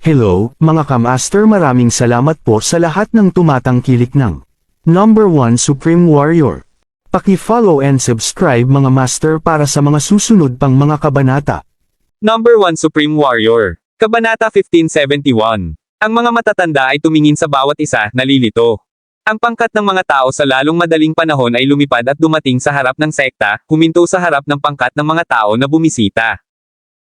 Hello, mga kamaster, maraming salamat po sa lahat ng tumatangkilik ng Number 1 Supreme Warrior. Paki-follow and subscribe mga master para sa mga susunod pang mga kabanata. Number 1 Supreme Warrior. Kabanata 1571. Ang mga matatanda ay tumingin sa bawat isa, nalilito. Ang pangkat ng mga tao sa lalong madaling panahon ay lumipad at dumating sa harap ng sekta, huminto sa harap ng pangkat ng mga tao na bumisita.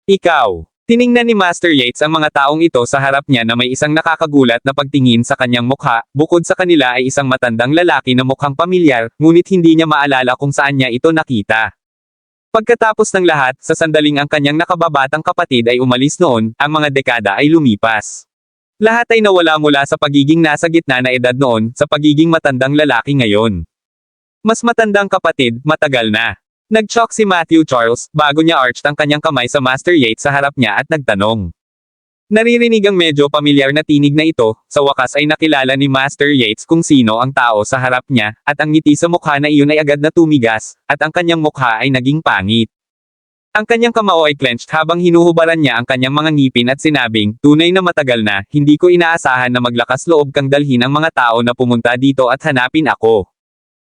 Ikaw. Tiningnan ni Master Yates ang mga taong ito sa harap niya na may isang nakakagulat na pagtingin sa kanyang mukha, bukod sa kanila ay isang matandang lalaki na mukhang pamilyar, ngunit hindi niya maalala kung saan niya ito nakita. Pagkatapos ng lahat, sa sandaling ang kanyang nakababatang kapatid ay umalis noon, ang mga dekada ay lumipas. Lahat ay nawala mula sa pagiging nasa gitna na edad noon, sa pagiging matandang lalaki ngayon. Mas matandang kapatid, matagal na. Nag-shock si Matthew Charles, bago niya arched ang kanyang kamay sa Master Yates sa harap niya at nagtanong. Naririnig ang medyo pamilyar na tinig na ito, sa wakas ay nakilala ni Master Yates kung sino ang tao sa harap niya, at ang ngiti sa mukha na iyon ay agad na tumigas, at ang kanyang mukha ay naging pangit. Ang kanyang kamao ay clenched habang hinuhubaran niya ang kanyang mga ngipin at sinabing, tunay na matagal na, hindi ko inaasahan na maglakas loob kang dalhin ang mga tao na pumunta dito at hanapin ako.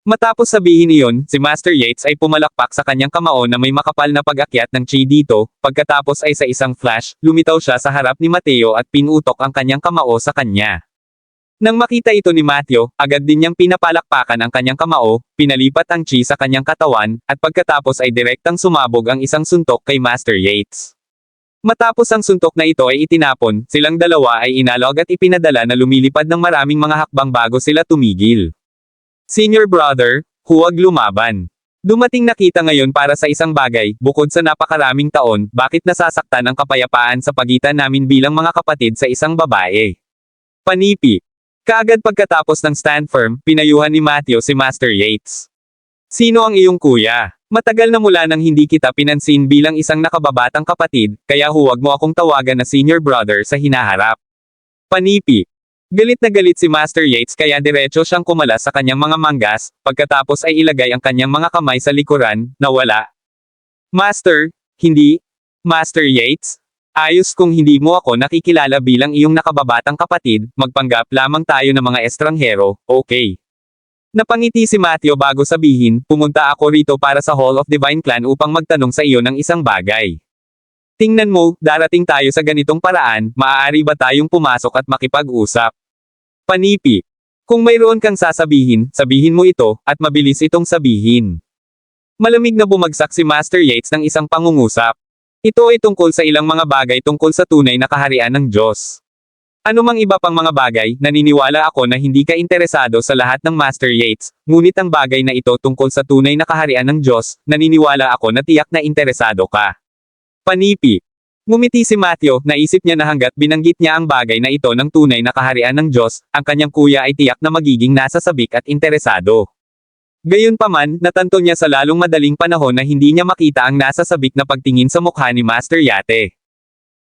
Matapos sabihin iyon, si Master Yates ay pumalakpak sa kanyang kamao na may makapal na pag-akyat ng chi dito, pagkatapos ay sa isang flash, lumitaw siya sa harap ni Mateo at pinutok ang kanyang kamao sa kanya. Nang makita ito ni Matthew, agad din niyang pinapalakpakan ang kanyang kamao, pinalipat ang chi sa kanyang katawan, at pagkatapos ay direktang sumabog ang isang suntok kay Master Yates. Matapos ang suntok na ito ay itinapon, silang dalawa ay inalog at ipinadala na lumilipad ng maraming mga hakbang bago sila tumigil. Senior brother, huwag lumaban. Dumating na kita ngayon para sa isang bagay, bukod sa napakaraming taon, bakit nasasaktan ang kapayapaan sa pagitan namin bilang mga kapatid sa isang babae. Panipi. Kaagad pagkatapos ng stand firm, pinayuhan ni Matthew si Master Yates. Sino ang iyong kuya? Matagal na mula nang hindi kita pinansin bilang isang nakababatang kapatid, kaya huwag mo akong tawagan na senior brother sa hinaharap. Panipi. Galit na galit si Master Yates kaya diretso siyang kumalas sa kanyang mga manggas, pagkatapos ay ilagay ang kanyang mga kamay sa likuran, nawala. Master, hindi. Master Yates? Ayos kung hindi mo ako nakikilala bilang iyong nakababatang kapatid, magpanggap lamang tayo ng mga estranghero, okay. Napangiti si Matthew bago sabihin, pumunta ako rito para sa Hall of Divine Clan upang magtanong sa iyo ng isang bagay. Tingnan mo, darating tayo sa ganitong paraan, maaari ba tayong pumasok at makipag-usap? Panipi. Kung mayroon kang sasabihin, sabihin mo ito, at mabilis itong sabihin. Malamig na bumagsak si Master Yates ng isang pangungusap. Ito ay tungkol sa ilang mga bagay tungkol sa tunay na kaharian ng Diyos. Ano mang iba pang mga bagay, naniniwala ako na hindi ka interesado sa lahat ng Master Yates, ngunit ang bagay na ito tungkol sa tunay na kaharian ng Diyos, naniniwala ako na tiyak na interesado ka. Panipi. Ngumiti si Matthew, naisip niya na hanggat binanggit niya ang bagay na ito ng tunay na kaharian ng Diyos, ang kanyang kuya ay tiyak na magiging nasa sabik at interesado. Gayunpaman, natanto niya sa lalong madaling panahon na hindi niya makita ang nasa sabik na pagtingin sa mukha ni Master Yate.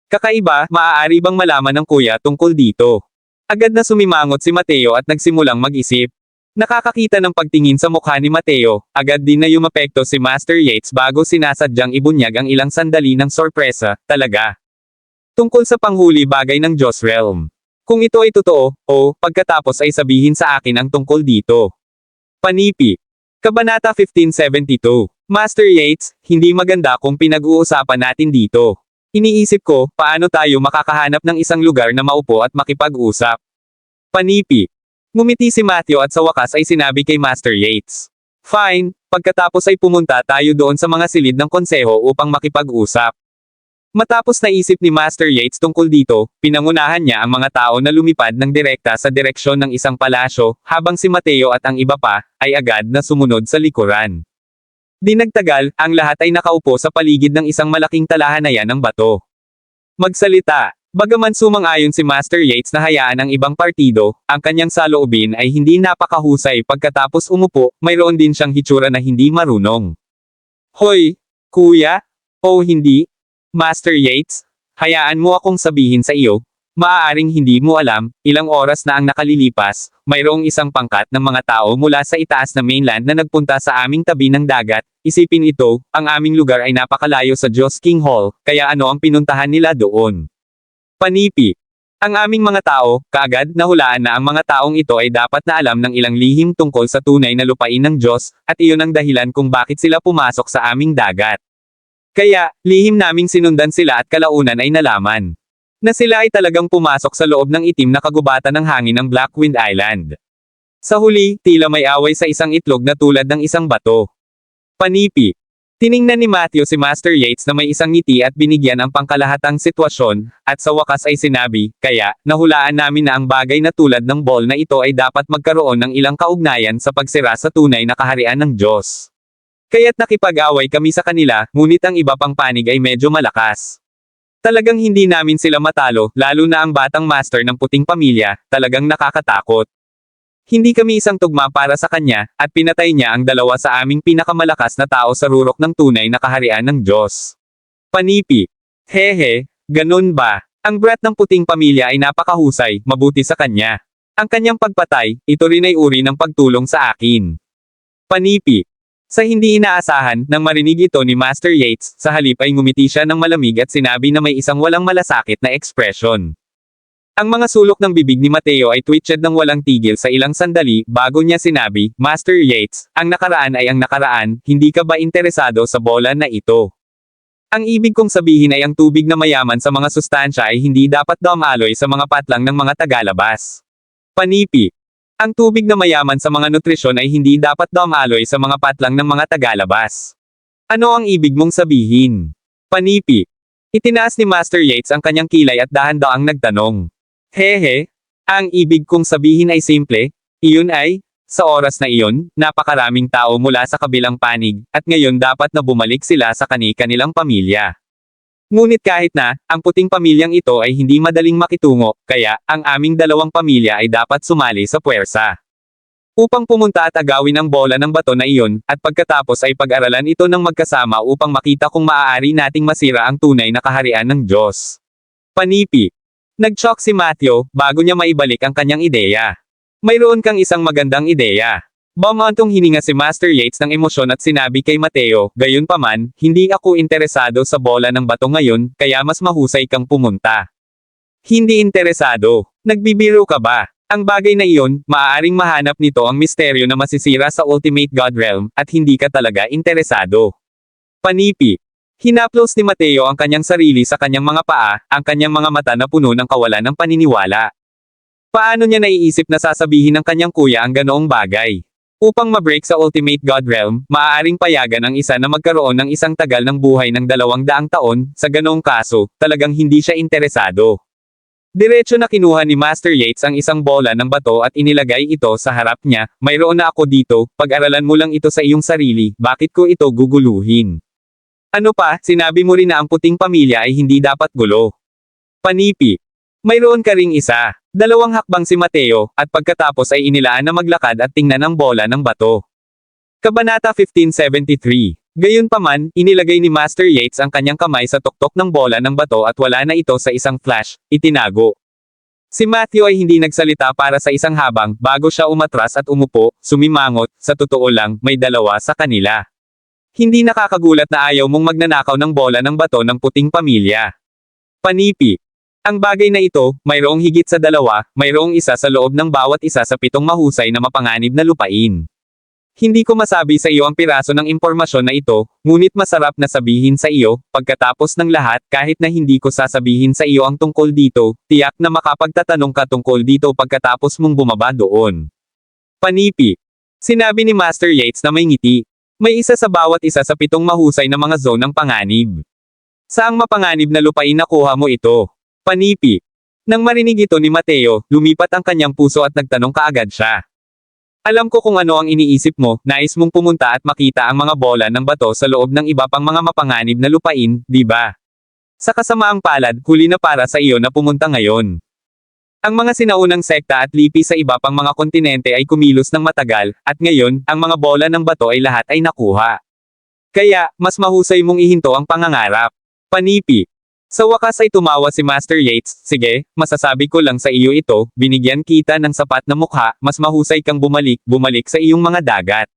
Kakaiba, maaari bang malaman ng kuya tungkol dito? Agad na sumimangot si Mateo at nagsimulang mag-isip. Nakakakita ng pagtingin sa mukha ni Mateo, agad din na yumapekto si Master Yates bago sinasadyang ibunyag ang ilang sandali ng sorpresa, talaga. Tungkol sa panghuli bagay ng Diyos Realm. Kung ito ay totoo, o, pagkatapos ay sabihin sa akin ang tungkol dito. Panipi. Kabanata 1572. Master Yates, hindi maganda kung pinag-uusapan natin dito. Iniisip ko, paano tayo makakahanap ng isang lugar na maupo at makipag-usap? Panipi. Ngumiti si Matthew at sa wakas ay sinabi kay Master Yates. Fine, pagkatapos ay pumunta tayo doon sa mga silid ng konseho upang makipag-usap. Matapos naisip ni Master Yates tungkol dito, pinangunahan niya ang mga tao na lumipad ng direkta sa direksyon ng isang palasyo, habang si Mateo at ang iba pa, ay agad na sumunod sa likuran. Di nagtagal, ang lahat ay nakaupo sa paligid ng isang malaking talahanayan ng bato. Magsalita. Bagaman sumang-ayon si Master Yates na hayaan ang ibang partido, ang kanyang saloobin ay hindi napakahusay pagkatapos umupo, mayroon din siyang hitsura na hindi marunong. Hoy, kuya? O hindi? Master Yates? Hayaan mo akong sabihin sa iyo, maaaring hindi mo alam, ilang oras na ang nakalilipas, mayroong isang pangkat ng mga tao mula sa itaas na mainland na nagpunta sa aming tabi ng dagat, isipin ito, ang aming lugar ay napakalayo sa Diyos King Hall, kaya ano ang pinuntahan nila doon? Panipi. Ang aming mga tao, kaagad nahulaan na ang mga taong ito ay dapat na alam ng ilang lihim tungkol sa tunay na lupain ng Diyos, at iyon ang dahilan kung bakit sila pumasok sa aming dagat. Kaya, lihim naming sinundan sila at kalaunan ay nalaman na sila ay talagang pumasok sa loob ng itim na kagubatan ng hangin ng Blackwind Island. Sa huli, tila may away sa isang itlog na tulad ng isang bato. Panipi. Tiningnan ni Matthew si Master Yates na may isang ngiti at binigyan ang pangkalahatang sitwasyon, at sa wakas ay sinabi, kaya, nahulaan namin na ang bagay na tulad ng ball na ito ay dapat magkaroon ng ilang kaugnayan sa pagsira sa tunay na kaharian ng Diyos. Kaya't nakipag-away kami sa kanila, ngunit ang iba pang panig ay medyo malakas. Talagang hindi namin sila matalo, lalo na ang batang master ng puting pamilya, talagang nakakatakot. Hindi kami isang tugma para sa kanya, at pinatay niya ang dalawa sa aming pinakamalakas na tao sa rurok ng tunay na kaharian ng Diyos. Panipi. Hehe, ganun ba? Ang brat ng puting pamilya ay napakahusay, mabuti sa kanya. Ang kanyang pagpatay, ito rin ay uri ng pagtulong sa akin. Panipi. Sa hindi inaasahan, nang marinig ito ni Master Yates, sa halip ay ngumiti siya ng malamig at sinabi na may isang walang malasakit na ekspresyon. Ang mga sulok ng bibig ni Mateo ay twitched ng walang tigil sa ilang sandali, bago niya sinabi, Master Yates, ang nakaraan ay ang nakaraan, hindi ka ba interesado sa bola na ito? Ang ibig kong sabihin ay ang tubig na mayaman sa mga sustansya ay hindi dapat dumaloy sa mga patlang ng mga tagalabas. Panipi. Ang tubig na mayaman sa mga nutrisyon ay hindi dapat dumaloy sa mga patlang ng mga tagalabas. Ano ang ibig mong sabihin? Panipi. Itinaas ni Master Yates ang kanyang kilay at dahan-daang nagtanong. Hehe, ang ibig kong sabihin ay simple, iyon ay, sa oras na iyon, napakaraming tao mula sa kabilang panig, at ngayon dapat na bumalik sila sa kani-kanilang pamilya. Ngunit kahit na, ang puting pamilyang ito ay hindi madaling makitungo, kaya, ang aming dalawang pamilya ay dapat sumali sa puwersa. Upang pumunta at agawin ang bola ng bato na iyon, at pagkatapos ay pag-aralan ito ng magkasama upang makita kung maaari nating masira ang tunay na kaharian ng Diyos. Panipi. Nag-shock si Matthew, bago niya maibalik ang kanyang ideya. Mayroon kang isang magandang ideya. Bumantong hininga si Master Yates ng emosyon at sinabi kay Mateo, gayunpaman, hindi ako interesado sa bola ng bato ngayon, kaya mas mahusay kang pumunta. Hindi interesado. Nagbibiro ka ba? Ang bagay na iyon, maaaring mahanap nito ang misteryo na masisira sa Ultimate God Realm, at hindi ka talaga interesado. Panipi. Hinaplos ni Mateo ang kanyang sarili sa kanyang mga paa, ang kanyang mga mata na puno ng kawalan ng paniniwala. Paano niya naiisip na sasabihin ng kanyang kuya ang ganoong bagay? Upang ma-break sa Ultimate God Realm, maaaring payagan ang isa na magkaroon ng isang tagal ng buhay ng 200 taon, sa ganoong kaso, talagang hindi siya interesado. Diretso na kinuha ni Master Yates ang isang bola ng bato at inilagay ito sa harap niya, mayroon na ako dito, pag-aralan mo lang ito sa iyong sarili, bakit ko ito guguluhin? Ano pa, sinabi mo rin na ang puting pamilya ay hindi dapat gulo. Panipi. Mayroon ka ring isa. 2 hakbang si Mateo, at pagkatapos ay inilaan na maglakad at tingnan ang bola ng bato. Kabanata 1573. Gayunpaman, inilagay ni Master Yates ang kanyang kamay sa tuktok ng bola ng bato at wala na ito sa isang flash, itinago. Si Matthew ay hindi nagsalita para sa isang habang, bago siya umatras at umupo, sumimangot, sa totoo lang, may 2 sa kanila. Hindi nakakagulat na ayaw mong magnanakaw ng bola ng bato ng puting pamilya. Panipi. Ang bagay na ito, mayroong higit sa 2, mayroong isa sa loob ng bawat isa sa 7 mahusay na mapanganib na lupain. Hindi ko masabi sa iyo ang piraso ng impormasyon na ito, ngunit masarap na sabihin sa iyo, pagkatapos ng lahat, kahit na hindi ko sasabihin sa iyo ang tungkol dito, tiyak na makapagtatanong ka tungkol dito pagkatapos mong bumaba doon. Panipi. Sinabi ni Master Yates na may ngiti. May isa sa bawat isa sa 7 mahusay na mga zone ng panganib. Saang mapanganib na lupain nakuha mo ito? Panipi. Nang marinig ito ni Mateo, lumipat ang kanyang puso at nagtanong kaagad siya. Alam ko kung ano ang iniisip mo, nais mong pumunta at makita ang mga bola ng bato sa loob ng iba pang mga mapanganib na lupain, di ba? Sa kasamaang palad, huli na para sa iyo na pumunta ngayon. Ang mga sinaunang sekta at lipi sa iba pang mga kontinente ay kumilos ng matagal, at ngayon, ang mga bola ng bato ay lahat ay nakuha. Kaya, mas mahusay mong ihinto ang pangangarap. Panipi. Sa wakas ay tumawa si Master Yates, sige, masasabi ko lang sa iyo ito, binigyan kita ng sapat na mukha, mas mahusay kang bumalik sa iyong mga dagat.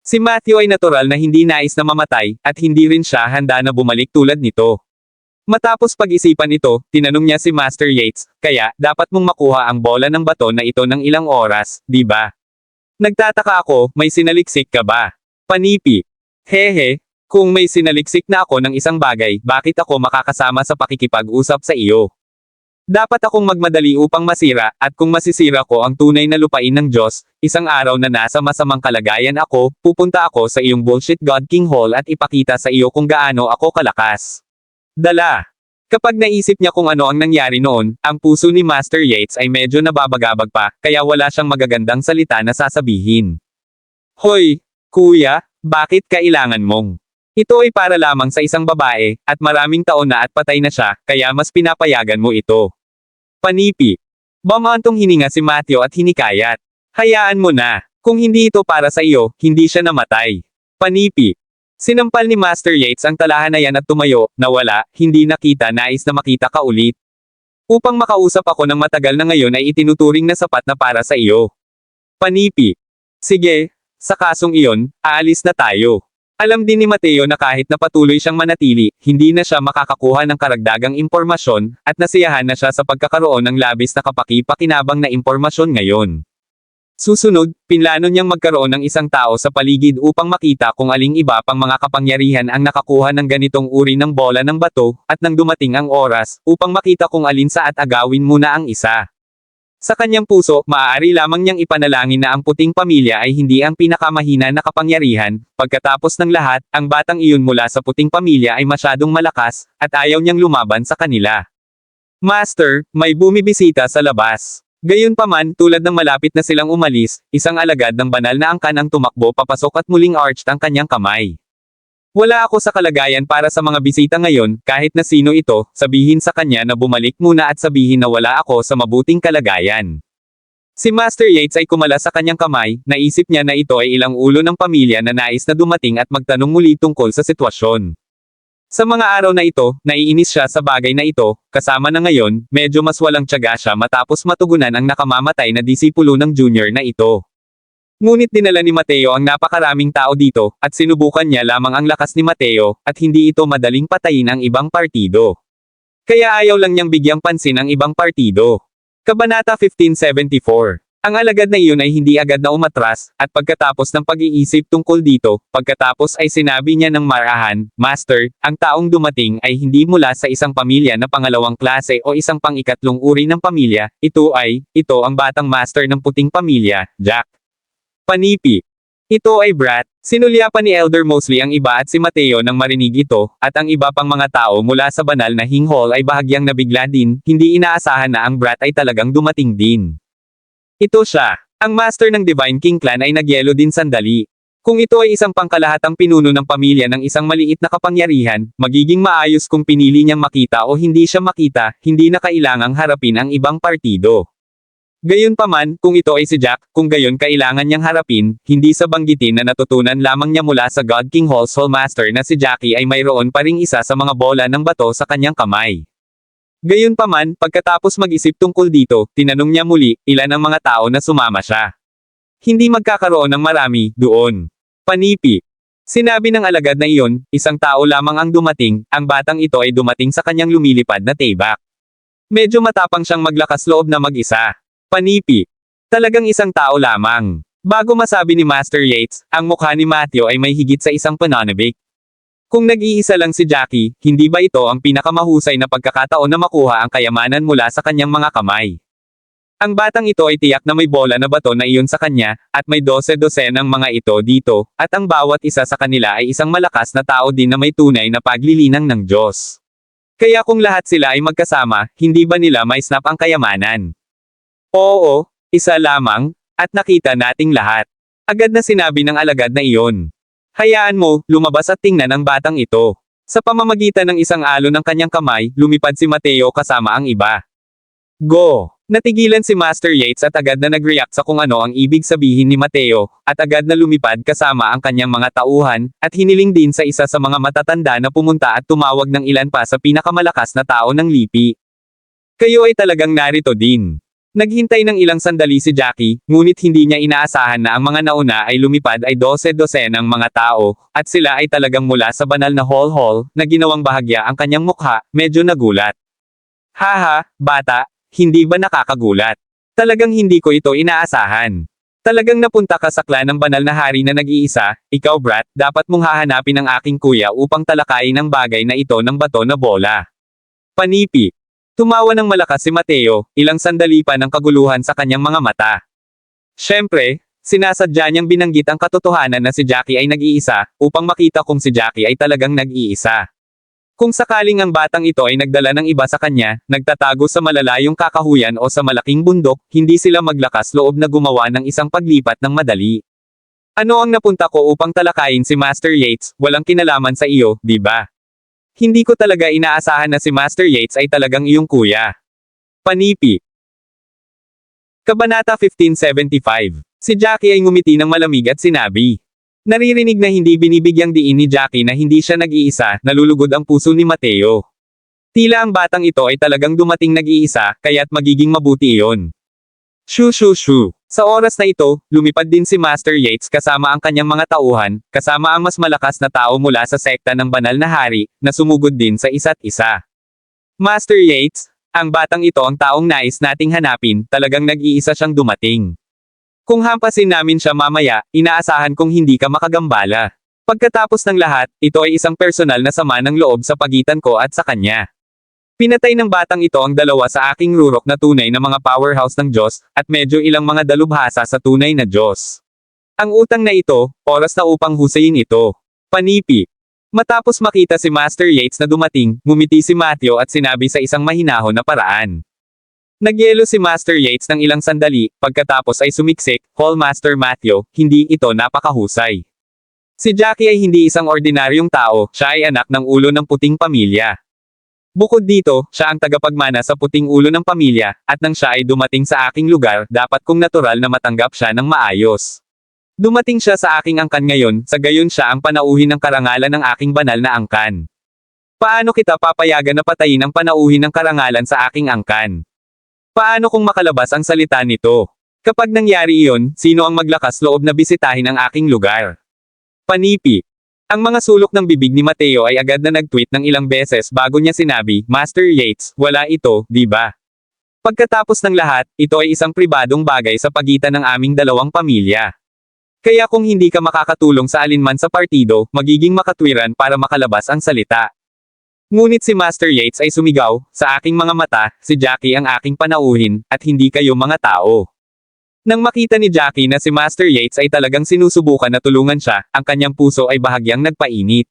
Si Matthew ay natural na hindi nais na mamatay, at hindi rin siya handa na bumalik tulad nito. Matapos pag-isipan ito, tinanong niya si Master Yates, kaya, dapat mong makuha ang bola ng bato na ito ng ilang oras, di ba? Nagtataka ako, may sinaliksik ka ba? Panipi. Hehe, kung may sinaliksik na ako ng isang bagay, bakit ako makakasama sa pakikipag-usap sa iyo? Dapat akong magmadali upang masira, at kung masisira ko ang tunay na lupain ng Diyos, isang araw na nasa masamang kalagayan ako, pupunta ako sa iyong bullshit God King Hall at ipakita sa iyo kung gaano ako kalakas. Dala. Kapag naisip niya kung ano ang nangyari noon, ang puso ni Master Yates ay medyo nababagabag pa, kaya wala siyang magagandang salita na sasabihin. Hoy, kuya, bakit kailangan mong? Ito ay para lamang sa isang babae, at maraming taon na at patay na siya, kaya mas pinapayagan mo ito. Panipi. Bumantong hininga si Matthew at hinikayat. Hayaan mo na. Kung hindi ito para sa iyo, hindi siya namatay. Panipi. Sinampal ni Master Yates ang talahanayan at tumayo, nawala, hindi nakita, nais na makita ka ulit. Upang makausap ako ng matagal na ngayon ay itinuturing na sapat na para sa iyo. Panipi. Sige, sa kasong iyon, aalis na tayo. Alam din ni Mateo na kahit na patuloy siyang manatili, hindi na siya makakakuha ng karagdagang impormasyon, at nasiyahan na siya sa pagkakaroon ng labis na kapaki-pakinabang na impormasyon ngayon. Susunod, pinlano niyang magkaroon ng isang tao sa paligid upang makita kung aling iba pang mga kapangyarihan ang nakakuha ng ganitong uri ng bola ng bato, at nang dumating ang oras, upang makita kung alin sa at agawin muna ang isa. Sa kanyang puso, maaari lamang niyang ipanalangin na ang puting pamilya ay hindi ang pinakamahina na kapangyarihan, pagkatapos ng lahat, ang batang iyon mula sa puting pamilya ay masyadong malakas, at ayaw niyang lumaban sa kanila. Master, may bumibisita sa labas. Gayunpaman, tulad ng malapit na silang umalis, isang alagad ng banal na angkan ang tumakbo papasok at muling arched ang kanyang kamay. Wala ako sa kalagayan para sa mga bisita ngayon, kahit na sino ito, sabihin sa kanya na bumalik muna at sabihin na wala ako sa mabuting kalagayan. Si Master Yates ay kumala sa kanyang kamay, naisip niya na ito ay ilang ulo ng pamilya na nais na dumating at magtanong muli tungkol sa sitwasyon. Sa mga araw na ito, naiinis siya sa bagay na ito, kasama na ngayon, medyo mas walang tiyaga siya matapos matugunan ang nakamamatay na disipulo ng junior na ito. Ngunit dinala ni Mateo ang napakaraming tao dito, at sinubukan niya lamang ang lakas ni Mateo, at hindi ito madaling patayin ang ibang partido. Kaya ayaw lang niyang bigyang pansin ang ibang partido. Kabanata 1574. Ang alagad na iyon ay hindi agad na umatras, at pagkatapos ng pag-iisip tungkol dito, pagkatapos ay sinabi niya ng marahan, Master, ang taong dumating ay hindi mula sa isang pamilya na pangalawang klase o isang pang-ikatlong uri ng pamilya, ito ang batang master ng puting pamilya, Jack. Panipi. Ito ay brat. Sinulyapan ni Elder Mosley ang iba at si Mateo nang marinig ito, at ang iba pang mga tao mula sa banal na hinghol ay bahagyang nabigla din, hindi inaasahan na ang brat ay talagang dumating din. Ito siya. Ang master ng Divine King Clan ay nagyelo din sandali. Kung ito ay isang pangkalahatang pinuno ng pamilya ng isang maliit na kapangyarihan, magiging maayos kung pinili niyang makita o hindi siya makita, hindi na kailangang harapin ang ibang partido. Gayunpaman, kung ito ay si Jack, kung gayon kailangan niyang harapin, hindi sa banggitin na natutunan lamang niya mula sa God King Hall's Hallmaster na si Jackie ay mayroon pa ring isa sa mga bola ng bato sa kanyang kamay. Gayunpaman, pagkatapos mag-isip tungkol dito, tinanong niya muli, ilan ang mga tao na sumama siya. Hindi magkakaroon ng marami, doon. Panipi. Sinabi ng alagad na iyon, isang tao lamang ang dumating, ang batang ito ay dumating sa kanyang lumilipad na tebak. Medyo matapang siyang maglakas loob na mag-isa. Panipi. Talagang isang tao lamang. Bago masabi ni Master Yates, ang mukha ni Matthew ay may higit sa isang pananabik. Kung nag-iisa lang si Jackie, hindi ba ito ang pinakamahusay na pagkakataon na makuha ang kayamanan mula sa kanyang mga kamay? Ang batang ito ay tiyak na may bola na bato na iyon sa kanya, at may 12-12 ng mga ito dito, at ang bawat isa sa kanila ay isang malakas na tao din na may tunay na paglilinang ng Diyos. Kaya kung lahat sila ay magkasama, hindi ba nila may snap ang kayamanan? Oo, isa lamang, at nakita nating lahat. Agad na sinabi ng alagad na iyon. Hayaan mo, lumabas at tingnan ang batang ito. Sa pamamagitan ng isang alon ng kanyang kamay, lumipad si Mateo kasama ang iba. Go! Natigilan si Master Yates at agad na nag-react sa kung ano ang ibig sabihin ni Mateo, at agad na lumipad kasama ang kanyang mga tauhan, at hiniling din sa isa sa mga matatanda na pumunta at tumawag ng ilan pa sa pinakamalakas na tao ng lipi. Kayo ay talagang narito din. Naghintay ng ilang sandali si Jackie, ngunit hindi niya inaasahan na ang mga nauna ay lumipad ay 12-dosenang mga tao, at sila ay talagang mula sa banal na hall na ginawang bahagya ang kanyang mukha, medyo nagulat. Haha, bata, hindi ba nakakagulat? Talagang hindi ko ito inaasahan. Talagang napunta ka sa clan ng banal na hari na nag-iisa, ikaw brat, dapat mong hahanapin ang aking kuya upang talakayin ang bagay na ito ng bato na bola. Panipi. Tumawa ng malakas si Mateo, ilang sandali pa ng kaguluhan sa kanyang mga mata. Siyempre, sinasadya niyang binanggit ang katotohanan na si Jackie ay nag-iisa, upang makita kung si Jackie ay talagang nag-iisa. Kung sakaling ang batang ito ay nagdala ng iba sa kanya, nagtatago sa malalayong kakahuyan o sa malaking bundok, hindi sila maglakas loob na gumawa ng isang paglipat ng madali. Ano ang napunta ko upang talakayin si Master Yates, walang kinalaman sa iyo, di ba? Hindi ko talaga inaasahan na si Master Yates ay talagang iyong kuya. Panipi. Kabanata 1575. Si Jackie ay ngumiti ng malamig at sinabi. Naririnig na hindi binibigyang diin ni Jackie na hindi siya nag-iisa, nalulugod ang puso ni Mateo. Tila ang batang ito ay talagang dumating nag-iisa, kaya't magiging mabuti iyon. Shoo shoo shoo. Sa oras na ito, lumipad din si Master Yates kasama ang kanyang mga tauhan, kasama ang mas malakas na tao mula sa sekta ng banal na hari, na sumugod din sa isa't isa. Master Yates, ang batang ito ang taong nais nating hanapin, talagang nag-iisa siyang dumating. Kung hampasin namin siya mamaya, inaasahan kong hindi ka makagambala. Pagkatapos ng lahat, ito ay isang personal na sama ng loob sa pagitan ko at sa kanya. Pinatay ng batang ito ang dalawa sa aking rurok na tunay na mga powerhouse ng Diyos, at medyo ilang mga dalubhasa sa tunay na Diyos. Ang utang na ito, oras na upang husayin ito. Panipi. Matapos makita si Master Yates na dumating, ngumiti si Matthew at sinabi sa isang mahinahon na paraan. Nagyelo si Master Yates ng ilang sandali, pagkatapos ay sumiksik, Hall Master Matthew, hindi ito napakahusay. Si Jackie ay hindi isang ordinaryong tao, siya ay anak ng ulo ng puting pamilya. Bukod dito, siya ang tagapagmana sa puting ulo ng pamilya, at nang siya ay dumating sa aking lugar, dapat kong natural na matanggap siya ng maayos. Dumating siya sa aking angkan ngayon, sa gayon siya ang panauhin ng karangalan ng aking banal na angkan. Paano kita papayagan na patayin ang panauhin ng karangalan sa aking angkan? Paano kung makalabas ang salita nito? Kapag nangyari iyon, sino ang maglakas loob na bisitahin ang aking lugar? Panipi. Ang mga sulok ng bibig ni Mateo ay agad na nag-tweet ng ilang beses bago niya sinabi, Master Yates, wala ito, di ba? Pagkatapos ng lahat, ito ay isang pribadong bagay sa pagitan ng aming dalawang pamilya. Kaya kung hindi ka makakatulong sa alinman sa partido, magiging makatwiran para makalabas ang salita. Ngunit si Master Yates ay sumigaw, sa aking mga mata, si Jackie ang aking panauhin, at hindi kayo mga tao. Nang makita ni Jackie na si Master Yates ay talagang sinusubukan na tulungan siya, ang kanyang puso ay bahagyang nagpainit.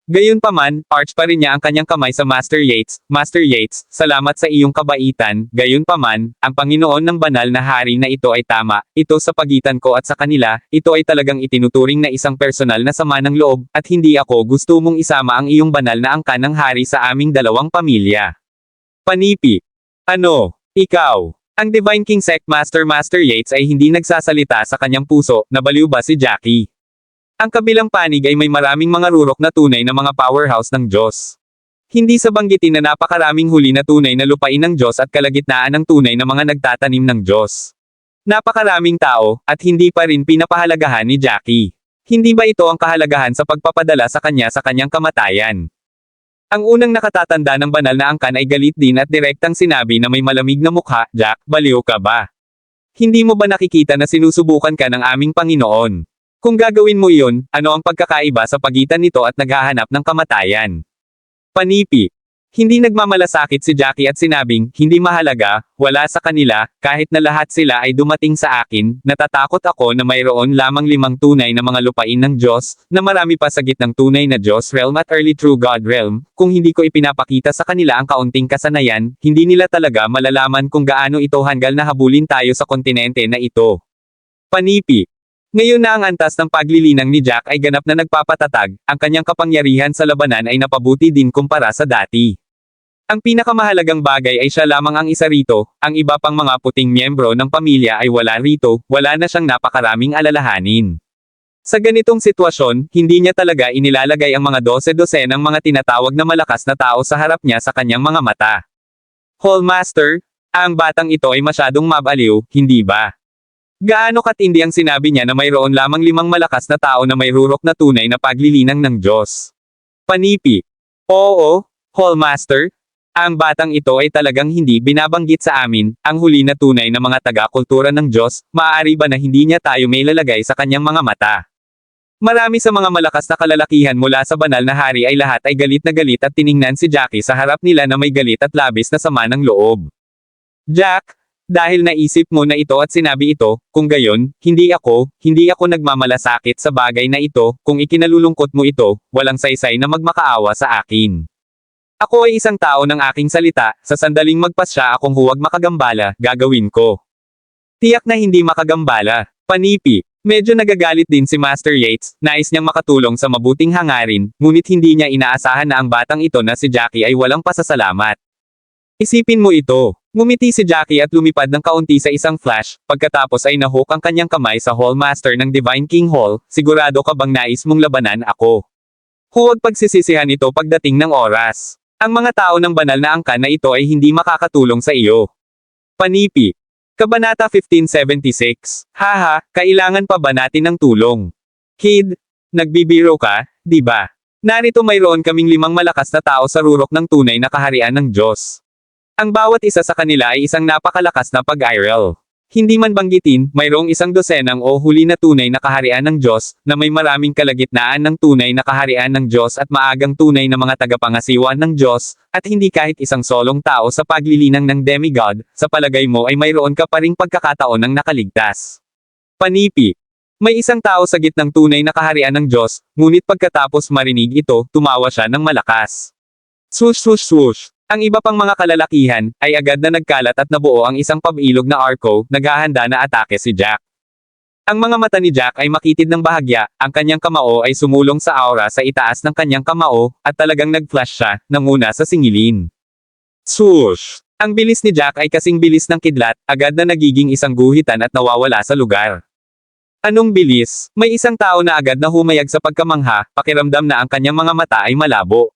Gayunpaman, arch pa rin niya ang kanyang kamay sa Master Yates, Master Yates, salamat sa iyong kabaitan, gayunpaman, ang Panginoon ng banal na hari na ito ay tama, ito sa pagitan ko at sa kanila, ito ay talagang itinuturing na isang personal na sama ng loob, at hindi ako gusto mong isama ang iyong banal na angkan ng hari sa aming dalawang pamilya. Panipi. Ano? Ikaw? Ang Divine King Sect Master Yates ay hindi nagsasalita sa kanyang puso, nabaliw ba si Jackie? Ang kabilang panig ay may maraming mga rurok na tunay na mga powerhouse ng Diyos. Hindi sa banggitin na napakaraming huli na tunay na lupain ng Diyos at kalagitnaan ng tunay na mga nagtatanim ng Diyos. Napakaraming tao, at hindi pa rin pinapahalagahan ni Jackie. Hindi ba ito ang kahalagahan sa pagpapadala sa kanyang kamatayan? Ang unang nakatatanda ng banal na angkan ay galit din at direktang sinabi na may malamig na mukha, Jack, baliw ka ba? Hindi mo ba nakikita na sinusubukan ka ng aming Panginoon? Kung gagawin mo iyon, ano ang pagkakaiba sa pagitan nito at naghahanap ng kamatayan? Panipi. Hindi nagmamalasakit si Jackie at sinabing, hindi mahalaga, wala sa kanila, kahit na lahat sila ay dumating sa akin, natatakot ako na mayroon lamang 5 tunay na mga lupain ng Diyos, na marami pa sa gitnang tunay na Diyos realm at early true God realm, kung hindi ko ipinapakita sa kanila ang kaunting kasanayan, hindi nila talaga malalaman kung gaano ito hanggal na habulin tayo sa kontinente na ito. Panipi. Ngayon na ang antas ng paglilinang ni Jack ay ganap na nagpapatatag, ang kanyang kapangyarihan sa labanan ay napabuti din kumpara sa dati. Ang pinakamahalagang bagay ay siya lamang ang isa rito, ang iba pang mga puting miyembro ng pamilya ay wala rito, wala na siyang napakaraming alalahanin. Sa ganitong sitwasyon, hindi niya talaga inilalagay ang mga 12-dosenang mga tinatawag na malakas na tao sa harap niya sa kanyang mga mata. Hallmaster, Ang batang ito ay masyadong mabaliw, hindi ba? Gaano katindi ang sinabi niya na mayroon lamang 5 malakas na tao na may rurok na tunay na paglilinang ng Diyos. Panipi. Oo, Hallmaster. Ang batang ito ay talagang hindi binabanggit sa amin, ang huli na tunay na mga taga-kultura ng Diyos, maaari ba na hindi niya tayo may lalagay sa kanyang mga mata? Marami sa mga malakas na kalalakihan mula sa banal na hari ay lahat ay galit na galit at tiningnan si Jackie sa harap nila na may galit at labis na sama ng loob. Jack, dahil naisip mo na ito at sinabi ito, kung gayon, hindi ako nagmamalasakit sa bagay na ito, kung ikinalulungkot mo ito, walang saysay na magmakaawa sa akin. Ako ay isang tao ng aking salita, sa sandaling magpasya akong huwag makagambala, gagawin ko. Tiyak na hindi makagambala. Panipi. Medyo nagagalit din si Master Yates, nais niyang makatulong sa mabuting hangarin, ngunit hindi niya inaasahan na ang batang ito na si Jackie ay walang pasasalamat. Isipin mo ito. Ngumiti si Jackie at lumipad ng kaunti sa isang flash, pagkatapos ay nahook ang kanyang kamay sa Hallmaster ng Divine King Hall, sigurado ka bang nais mong labanan ako? Huwag pagsisisihan ito pagdating ng oras. Ang mga tao ng banal na angkan na ito ay hindi makakatulong sa iyo. Panipi. Kabanata 1576. Haha, kailangan pa ba natin ng tulong? Kid, nagbibiro ka, di ba? Narito mayroon kaming 5 malakas na tao sa rurok ng tunay na kaharian ng Diyos. Ang bawat isa sa kanila ay isang napakalakas na pag-aerial. Hindi man banggitin, mayroong 12 o huli na tunay na kaharian ng Diyos, na may maraming kalagitnaan ng tunay na kaharian ng Diyos at maagang tunay na mga tagapangasiwa ng Diyos, at hindi kahit isang solong tao sa paglilinang ng demigod, sa palagay mo ay mayroon ka pa ring pagkakataon ng nakaligtas. Panipi. May isang tao sa gitnang tunay na kaharian ng Diyos, ngunit pagkatapos marinig ito, tumawa siya ng malakas. Swoosh swoosh swoosh. Ang iba pang mga kalalakihan, ay agad na nagkalat at nabuo ang isang pabilog na arco, naghahanda na atake si Jack. Ang mga mata ni Jack ay makitid ng bahagya, ang kanyang kamao ay sumulong sa aura sa itaas ng kanyang kamao, at talagang nag-flash siya, nanguna sa singilin. Swoosh! Ang bilis ni Jack ay kasing bilis ng kidlat, agad na nagiging isang guhitan at nawawala sa lugar. Anong bilis? May isang tao na agad na humayag sa pagkamangha, pakiramdam na ang kanyang mga mata ay malabo.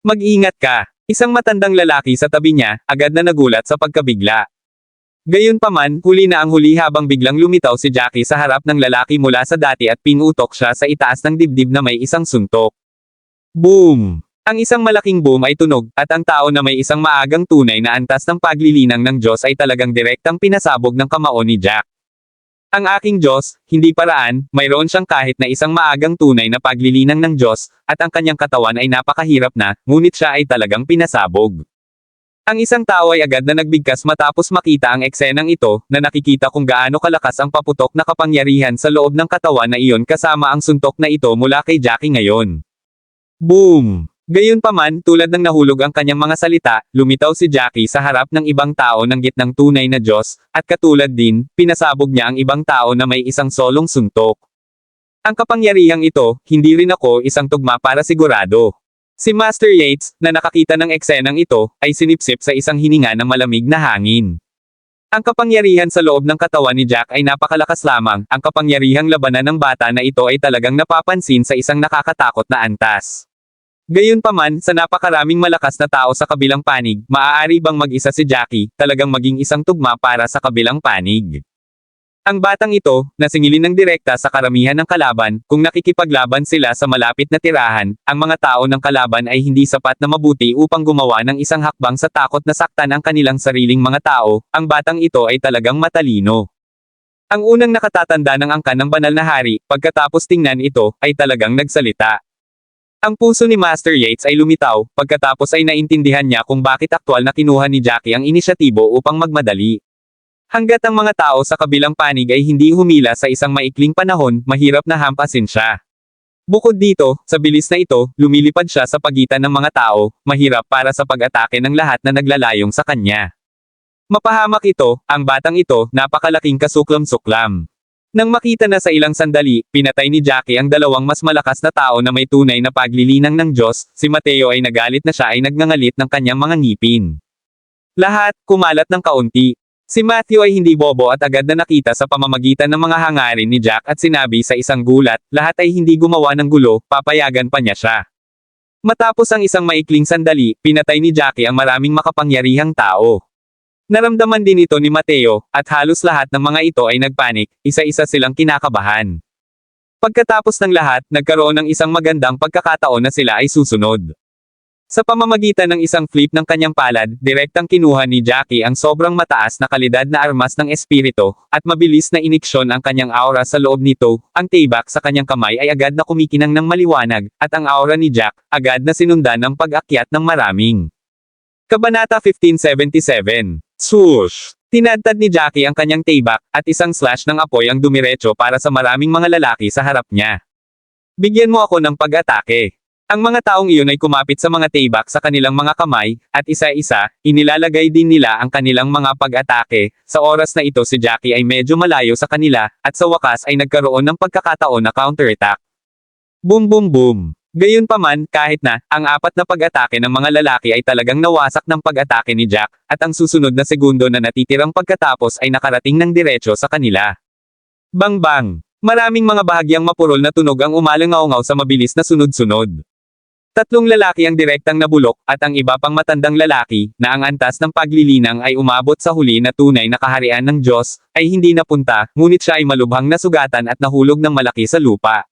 Mag-ingat ka! Isang matandang lalaki sa tabi niya, agad na nagulat sa pagkabigla. Gayunpaman, huli na ang huli habang biglang lumitaw si Jackie sa harap ng lalaki mula sa dati at pinutok siya sa itaas ng dibdib na may isang suntok. Boom! Ang isang malaking boom ay tunog, at ang tao na may isang maagang tunay na antas ng paglilinang ng Diyos ay talagang direktang pinasabog ng kamao ni Jack. Ang aking Diyos, hindi paraan, mayroon siyang kahit na isang maagang tunay na paglilinang ng Diyos, at ang kanyang katawan ay napakahirap na, ngunit siya ay talagang pinasabog. Ang isang tao ay agad na nagbigkas matapos makita ang eksenang ito, na nakikita kung gaano kalakas ang paputok na kapangyarihan sa loob ng katawan na iyon kasama ang suntok na ito mula kay Jackie ngayon. Boom! Gayunpaman, tulad ng nahulog ang kanyang mga salita, lumitaw si Jackie sa harap ng ibang tao ng gitnang tunay na Diyos, at katulad din, pinasabog niya ang ibang tao na may isang solong suntok. Ang kapangyarihang ito, hindi rin ako isang tugma para sigurado. Si Master Yates, na nakakita ng eksenang ito, ay sinipsip sa isang hininga ng malamig na hangin. Ang kapangyarihan sa loob ng katawan ni Jack ay napakalakas lamang, ang kapangyarihang labanan ng bata na ito ay talagang napapansin sa isang nakakatakot na antas. Gayunpaman, sa napakaraming malakas na tao sa kabilang panig, maaari bang mag-isa si Jackie, talagang maging isang tugma para sa kabilang panig? Ang batang ito, nasingilin ng direkta sa karamihan ng kalaban, kung nakikipaglaban sila sa malapit na tirahan, ang mga tao ng kalaban ay hindi sapat na mabuti upang gumawa ng isang hakbang sa takot na saktan ang kanilang sariling mga tao, ang batang ito ay talagang matalino. Ang unang nakatatanda ng angkan ng banal na hari, pagkatapos tingnan ito, ay talagang nagsalita. Ang puso ni Master Yates ay lumitaw, pagkatapos ay naintindihan niya kung bakit aktwal na kinuha ni Jackie ang inisyatibo upang magmadali. Hanggat ang mga tao sa kabilang panig ay hindi humila sa isang maikling panahon, mahirap na hampasin siya. Bukod dito, sa bilis na ito, lumilipad siya sa pagitan ng mga tao, mahirap para sa pag-atake ng lahat na naglalayong sa kanya. Mapahamak ito, ang batang ito, napakalaking kasuklam-suklam. Nang makita na sa ilang sandali, pinatay ni Jackie ang dalawang mas malakas na tao na may tunay na paglilinang ng Diyos, si Mateo ay nagalit na siya ay nagngangalit ng kanyang mga ngipin. Lahat, kumalat ng kaunti. Si Matthew ay hindi bobo at agad na nakita sa pamamagitan ng mga hangarin ni Jack at sinabi sa isang gulat, lahat ay hindi gumawa ng gulo, papayagan pa niya siya. Matapos ang isang maikling sandali, pinatay ni Jackie ang maraming makapangyarihang tao. Naramdaman din ito ni Mateo, at halos lahat ng mga ito ay nagpanik, isa-isa silang kinakabahan. Pagkatapos ng lahat, nagkaroon ng isang magandang pagkakataon na sila ay susunod. Sa pamamagitan ng isang flip ng kanyang palad, direktang kinuha ni Jackie ang sobrang mataas na kalidad na armas ng espiritu, at mabilis na iniksyon ang kanyang aura sa loob nito. Ang taybak sa kanyang kamay ay agad na kumikinang ng maliwanag, at ang aura ni Jack, agad na sinundan ng pag-akyat ng maraming. Kabanata 1577. Swoosh! Tinadtad ni Jackie ang kanyang taybak, at isang slash ng apoy ang dumiretso para sa maraming mga lalaki sa harap niya. Bigyan mo ako ng pag-atake. Ang mga taong iyon ay kumapit sa mga taybak sa kanilang mga kamay, at isa-isa, inilalagay din nila ang kanilang mga pag-atake. Sa oras na ito si Jackie ay medyo malayo sa kanila, at sa wakas ay nagkaroon ng pagkakataon na counterattack. Boom boom boom! Gayunpaman, kahit na, ang apat na pag-atake ng mga lalaki ay talagang nawasak ng pag-atake ni Jack, at ang susunod na segundo na natitirang pagkatapos ay nakarating ng diretso sa kanila. Bang bang! Maraming mga bahagyang mapurol na tunog ang umalangaw-ngaw sa mabilis na sunod-sunod. Tatlong lalaki ang direktang nabulok, at ang iba pang matandang lalaki, na ang antas ng paglilinang ay umabot sa huli na tunay na kaharian ng Diyos, ay hindi napunta, ngunit siya ay malubhang nasugatan at nahulog ng malaki sa lupa.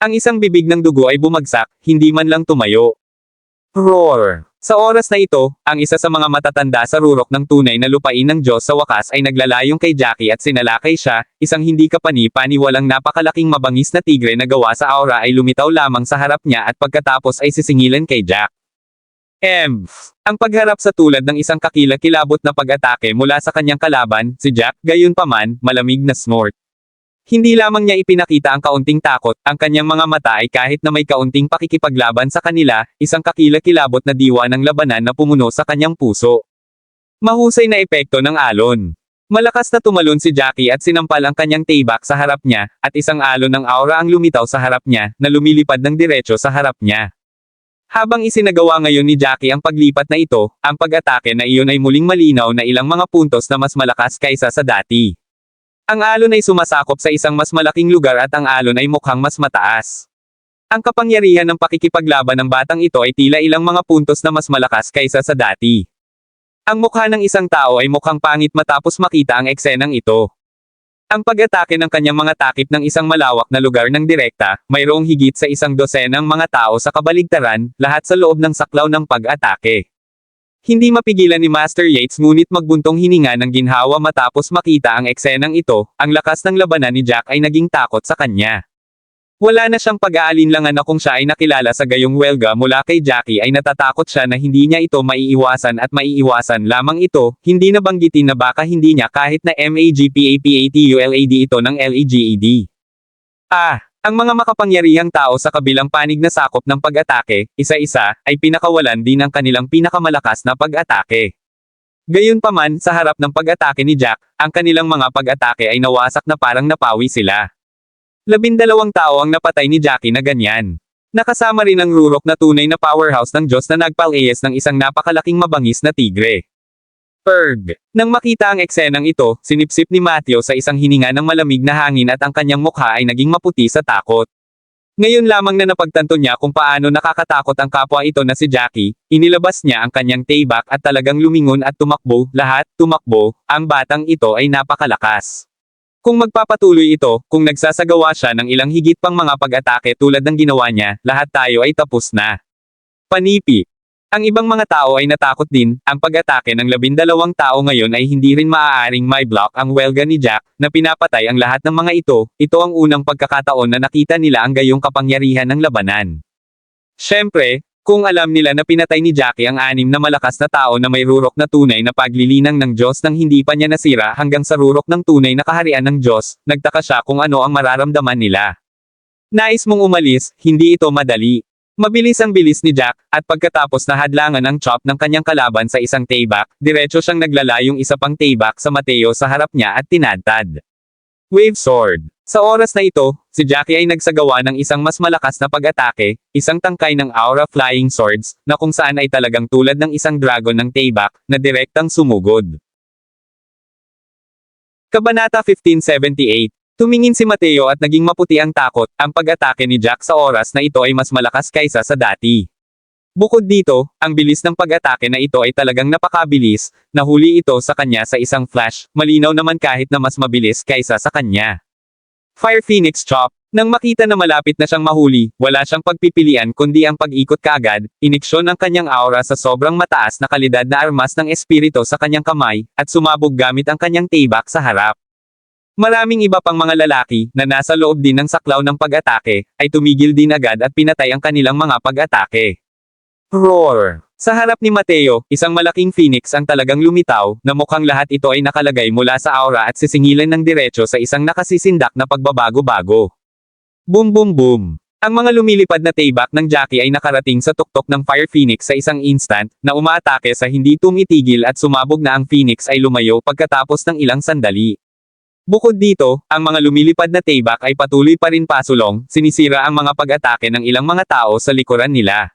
Ang isang bibig ng dugo ay bumagsak, hindi man lang tumayo. Roar! Sa oras na ito, ang isa sa mga matatanda sa rurok ng tunay na lupain ng Diyos sa wakas ay naglalayong kay Jackie at sinalakay siya, isang hindi kapani-paniwalang napakalaking mabangis na tigre na gawa sa aura ay lumitaw lamang sa harap niya at pagkatapos ay sisingilan kay Jack. Ang pagharap sa tulad ng isang kakilakilabot na pag-atake mula sa kanyang kalaban, si Jack, gayunpaman, malamig na snort. Hindi lamang niya ipinakita ang kaunting takot, ang kanyang mga mata ay kahit na may kaunting pakikipaglaban sa kanila, isang kakilakilabot na diwa ng labanan na pumuno sa kanyang puso. Mahusay na epekto ng alon. Malakas na tumalon si Jackie at sinampal ang kanyang taybak sa harap niya, at isang alon ng aura ang lumitaw sa harap niya, na lumilipad ng diretso sa harap niya. Habang isinagawa ngayon ni Jackie ang paglipat na ito, ang pag-atake na iyon ay muling malinaw na ilang mga puntos na mas malakas kaysa sa dati. Ang alon ay sumasakop sa isang mas malaking lugar at ang alon ay mukhang mas mataas. Ang kapangyarihan ng pakikipaglaban ng batang ito ay tila ilang mga puntos na mas malakas kaysa sa dati. Ang mukha ng isang tao ay mukhang pangit matapos makita ang eksenang ito. Ang pag-atake ng kanyang mga takip ng isang malawak na lugar ng direkta, mayroong higit sa 100 mga tao sa kabaligtaran, lahat sa loob ng saklaw ng pag-atake. Hindi mapigilan ni Master Yates ngunit magbuntong hininga ng ginhawa matapos makita ang eksenang ito, ang lakas ng labanan ni Jack ay naging takot sa kanya. Wala na siyang pag-aalinlangan na kung siya ay nakilala sa gayong welga mula kay Jackie ay natatakot siya na hindi niya ito maiiwasan at maiiwasan lamang ito, hindi nabanggitin na baka hindi niya kahit na MAGPAPATULAD ito ng LEGED. Ang mga makapangyarihang tao sa kabilang panig na sakop ng pag-atake, isa-isa, ay pinakawalan din ang kanilang pinakamalakas na pag-atake. Gayunpaman, sa harap ng pag-atake ni Jack, ang kanilang mga pag-atake ay nawasak na parang napawi sila. 12 tao ang napatay ni Jackie na ganyan. Nakasama rin ang rurok na tunay na powerhouse ng Diyos na nagpal-ayes ng isang napakalaking mabangis na tigre. Nang makita ang eksenang ito, sinipsip ni Matthew sa isang hininga ng malamig na hangin at ang kanyang mukha ay naging maputi sa takot. Ngayon lamang na napagtanto niya kung paano nakakatakot ang kapwa ito na si Jackie, inilabas niya ang kanyang taybak at talagang lumingon at tumakbo, lahat, tumakbo, ang batang ito ay napakalakas. Kung magpapatuloy ito, kung nagsasagawa siya ng ilang higit pang mga pag-atake tulad ng ginawa niya, lahat tayo ay tapos na. Panipi. Ang ibang mga tao ay natakot din, ang pag-atake ng 12 tao ngayon ay hindi rin maaaring may block ang welga ni Jack, na pinapatay ang lahat ng mga ito ang unang pagkakataon na nakita nila ang gayong kapangyarihan ng labanan. Siyempre, kung alam nila na pinatay ni Jackie ang 6 na malakas na tao na may rurok na tunay na paglilinang ng Diyos nang hindi pa niya nasira hanggang sa rurok ng tunay na kaharian ng Diyos, nagtaka siya kung ano ang mararamdaman nila. Nais mong umalis, hindi ito madali. Mabilis ang bilis ni Jack, at pagkatapos na hadlangan ang chop ng kanyang kalaban sa isang taybak, diretso siyang naglalayong isa pang taybak sa Mateo sa harap niya at tinadtad. Wave Sword. Sa oras na ito, si Jackie ay nagsagawa ng isang mas malakas na pag-atake, isang tangkay ng Aura Flying Swords, na kung saan ay talagang tulad ng isang dragon ng taybak, na direktang sumugod. Kabanata 1578. Tumingin si Mateo at naging maputi ang takot, ang pag-atake ni Jack sa oras na ito ay mas malakas kaysa sa dati. Bukod dito, ang bilis ng pag-atake na ito ay talagang napakabilis, nahuli ito sa kanya sa isang flash, malinaw naman kahit na mas mabilis kaysa sa kanya. Fire Phoenix Chop. Nang makita na malapit na siyang mahuli, wala siyang pagpipilian kundi ang pag-ikot kaagad, iniksyon ang kanyang aura sa sobrang mataas na kalidad na armas ng espiritu sa kanyang kamay, at sumabog gamit ang kanyang taybak sa harap. Maraming iba pang mga lalaki, na nasa loob din ng saklaw ng pag-atake, ay tumigil din agad at pinatay ang kanilang mga pag-atake. Roar! Sa harap ni Mateo, isang malaking phoenix ang talagang lumitaw, na mukhang lahat ito ay nakalagay mula sa aura at sisingilan ng diretso sa isang nakasisindak na pagbabago-bago. Boom boom boom! Ang mga lumilipad na taybak ng Jackie ay nakarating sa tuktok ng Fire Phoenix sa isang instant, na umaatake sa hindi tumitigil at sumabog na ang Phoenix ay lumayo pagkatapos ng ilang sandali. Bukod dito, ang mga lumilipad na taybak ay patuloy pa rin pasulong, sinisira ang mga pag-atake ng ilang mga tao sa likuran nila.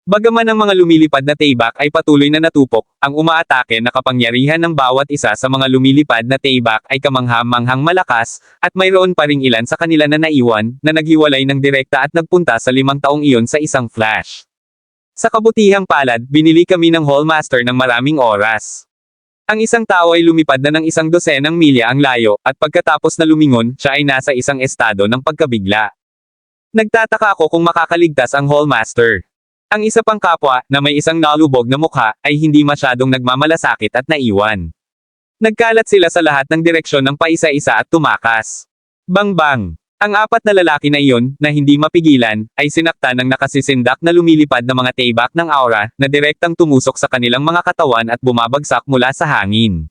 Bagaman ang mga lumilipad na taybak ay patuloy na natupok, ang umaatake na kapangyarihan ng bawat isa sa mga lumilipad na taybak ay kamangha-manghang malakas, at mayroon pa ring ilan sa kanila na naiwan, na naghiwalay ng direkta at nagpunta sa 5 taong iyon sa isang flash. Sa kabutihang palad, binili kami ng Hallmaster ng maraming oras. Ang isang tao ay lumipad na ng 12 milya ang layo, at pagkatapos na lumingon, siya ay nasa isang estado ng pagkabigla. Nagtataka ako kung makakaligtas ang Hallmaster. Ang isa pang kapwa, na may isang nalubog na mukha, ay hindi masyadong nagmamalasakit at naiwan. Nagkalat sila sa lahat ng direksyon ng paisa-isa at tumakas. Bang-bang! Ang 4 na lalaki na iyon, na hindi mapigilan, ay sinaktan ng nakasisindak na lumilipad na mga taybak ng aura, na direktang tumusok sa kanilang mga katawan at bumabagsak mula sa hangin.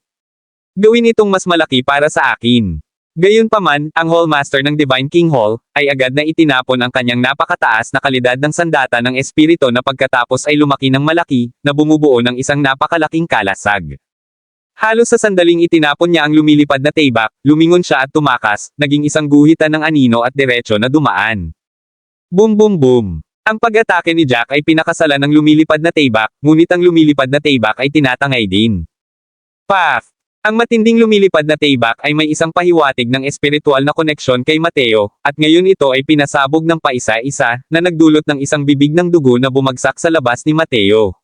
Gawin itong mas malaki para sa akin. Gayunpaman, ang Hallmaster ng Divine King Hall, ay agad na itinapon ang kanyang napakataas na kalidad ng sandata ng espiritu na pagkatapos ay lumaki ng malaki, na bumubuo ng isang napakalaking kalasag. Halos sa sandaling itinapon niya ang lumilipad na taybak, lumingon siya at tumakas, naging isang guhitan ng anino at diretso na dumaan. Boom boom boom! Ang pag-atake ni Jack ay pinakasalan ng lumilipad na taybak, ngunit ang lumilipad na taybak ay tinatangay din. Paf! Ang matinding lumilipad na taybak ay may isang pahiwatig ng espiritual na koneksyon kay Mateo, at ngayon ito ay pinasabog ng paisa-isa, na nagdulot ng isang bibig ng dugo na bumagsak sa labas ni Mateo.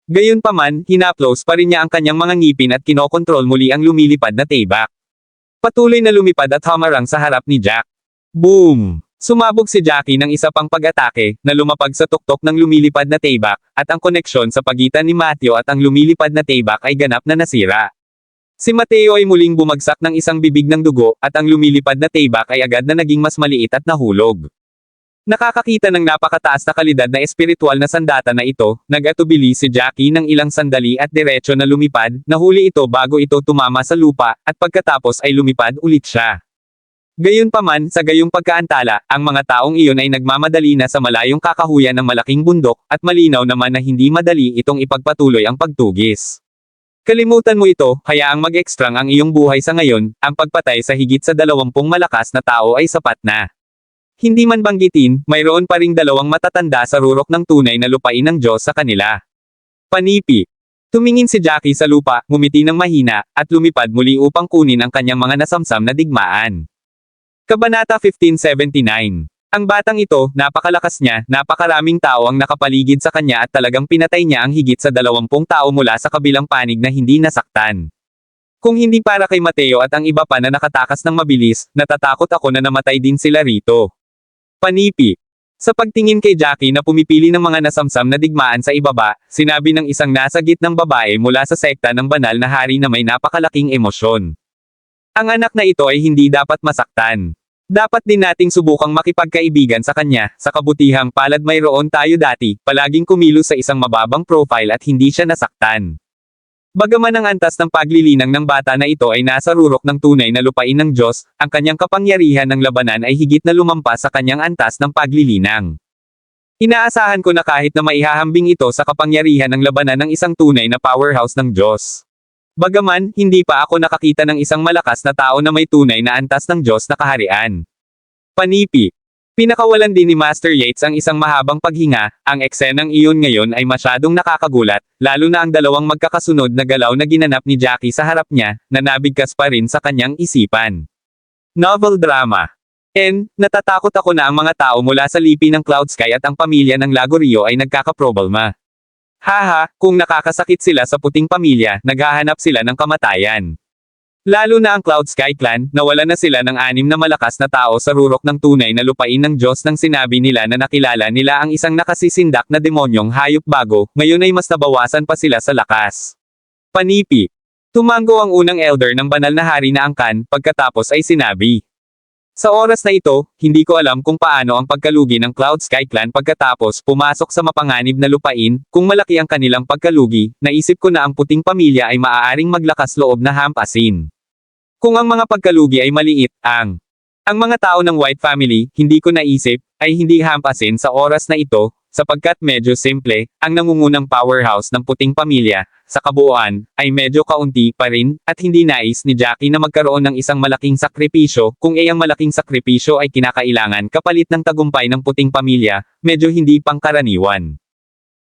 Gayunpaman, hinaplos pa rin niya ang kanyang mga ngipin at kinokontrol muli ang lumilipad na taybak. Patuloy na lumipad at hamarang sa harap ni Jack. Boom! Sumabog si Jackie ng isa pang pag-atake, na lumapag sa tuktok ng lumilipad na taybak, at ang koneksyon sa pagitan ni Mateo at ang lumilipad na taybak ay ganap na nasira. Si Mateo ay muling bumagsak ng isang bibig ng dugo, at ang lumilipad na taybak ay agad na naging mas maliit at nahulog. Nakakakita ng napakataas na kalidad na espiritual na sandata na ito, nag-atubili si Jackie ng ilang sandali at diretso na lumipad, nahuli ito bago ito tumama sa lupa, at pagkatapos ay lumipad ulit siya. Gayunpaman, sa gayong pagkaantala, ang mga taong iyon ay nagmamadali na sa malayong kakahuyan ng malaking bundok, at malinaw naman na hindi madali itong ipagpatuloy ang pagtugis. Kalimutan mo ito, hayaang mag-extrang ang iyong buhay sa ngayon, ang pagpatay sa higit sa 20 malakas na tao ay sapat na. Hindi man banggitin, mayroon pa ring 2 matatanda sa rurok ng tunay na lupain ng Diyos sa kanila. Panipi. Tumingin si Jackie sa lupa, ngumiti ng mahina, at lumipad muli upang kunin ang kanyang mga nasamsam na digmaan. Kabanata 1579. Ang batang ito, napakalakas niya, napakaraming tao ang nakapaligid sa kanya at talagang pinatay niya ang higit sa 20 tao mula sa kabilang panig na hindi nasaktan. Kung hindi para kay Mateo at ang iba pa na nakatakas ng mabilis, natatakot ako na namatay din sila rito. Panipi. Sa pagtingin kay Jackie na pumipili ng mga nasamsam na digmaan sa ibaba, sinabi ng isang nasa gitnang babae mula sa sekta ng banal na hari na may napakalaking emosyon. Ang anak na ito ay hindi dapat masaktan. Dapat din nating subukang makipagkaibigan sa kanya, sa kabutihang palad mayroon tayo dati, palaging kumilos sa isang mababang profile at hindi siya nasaktan. Bagaman ang antas ng paglilinang ng bata na ito ay nasa rurok ng tunay na lupain ng Diyos, ang kanyang kapangyarihan ng labanan ay higit na lumampas sa kanyang antas ng paglilinang. Inaasahan ko na kahit na maihahambing ito sa kapangyarihan ng labanan ng isang tunay na powerhouse ng Diyos. Bagaman, hindi pa ako nakakita ng isang malakas na tao na may tunay na antas ng Diyos na kaharian. Panipi. Pinakawalan din ni Master Yates ang isang mahabang paghinga, ang eksenang iyon ngayon ay masyadong nakakagulat, lalo na ang 2 magkakasunod na galaw na ginanap ni Jackie sa harap niya, na nabigkas pa rin sa kanyang isipan. Novel drama. Natatakot ako na ang mga tao mula sa lipi ng Cloud Sky at ang pamilya ng Lagorio ay nagkakaproblema. Haha, kung nakakasakit sila sa puting pamilya, naghahanap sila ng kamatayan. Lalo na ang Cloud Sky Clan, nawala na sila ng 6 na malakas na tao sa rurok ng tunay na lupain ng Diyos nang sinabi nila na nakilala nila ang isang nakasisindak na demonyong hayop bago, ngayon ay mas nabawasan pa sila sa lakas. Panipi. Tumango ang unang elder ng banal na hari na angkan, pagkatapos ay sinabi. Sa oras na ito, hindi ko alam kung paano ang pagkalugi ng Cloud Sky Clan pagkatapos pumasok sa mapanganib na lupain, kung malaki ang kanilang pagkalugi, naisip ko na ang puting pamilya ay maaaring maglakas loob na hampasin. Kung ang mga pagkalugi ay maliit, ang mga tao ng White Family, hindi ko naisip, ay hindi hampasin sa oras na ito, sapagkat medyo simple, ang nangungunang powerhouse ng puting pamilya, sa kabuuan, ay medyo kaunti pa rin, at hindi nais ni Jackie na magkaroon ng isang malaking sakripisyo, kung ang malaking sakripisyo ay kinakailangan kapalit ng tagumpay ng puting pamilya, medyo hindi pangkaraniwan.